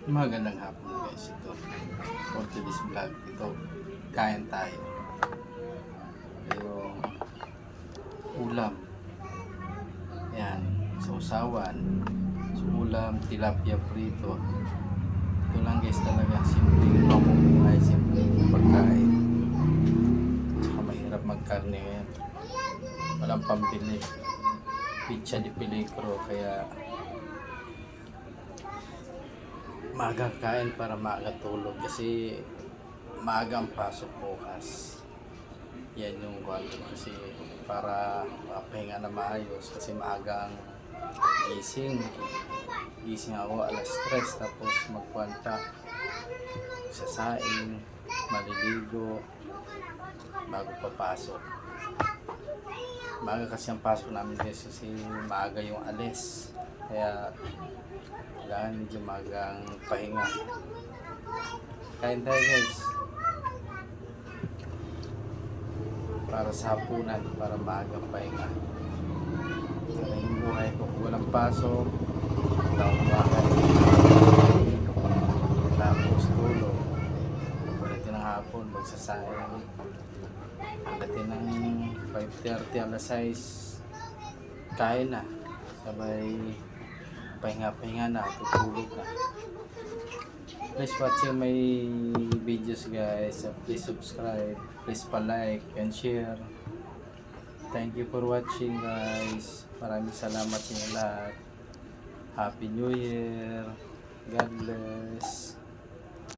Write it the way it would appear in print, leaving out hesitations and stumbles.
Magandang hapon guys, ito for today's vlog, ito kain tayo yung ulam, yan, sausawan, so ulam, tilapia prito. Ito lang guys, talaga simpleng pamumuhay, simpleng pagkain, saka mahirap magkarne ngayon, walang pambili, pizza di peligro, kaya maaga kain para maaga tulog kasi maaga ang pasok bukas. Yan yung kwanto kasi para makapahinga na maayos kasi maaga ang gising. Gising ako alas 3 tapos magkwanta, sasaing, maliligo bago papasok. Maaga kasi ang pasok namin guys kasi maaga yung alis. Kaya kailangan medyo magang pahinga. Kain tayo guys. Para sa hapunan, para maagang pahinga. Para yung buhay ko, kung walang pasok, taong bahay. Tapos tulog. Pagdating ng hapon, magsasayang. Pagdating ng 5:30, alas 6, kain na. Sabay pahinga-pahinga na, tutulog na. Please watching my videos guys. Please subscribe, please pa-like and share. Thank you for watching guys. Maraming salamat sa inyo lahat. Happy New Year. God bless.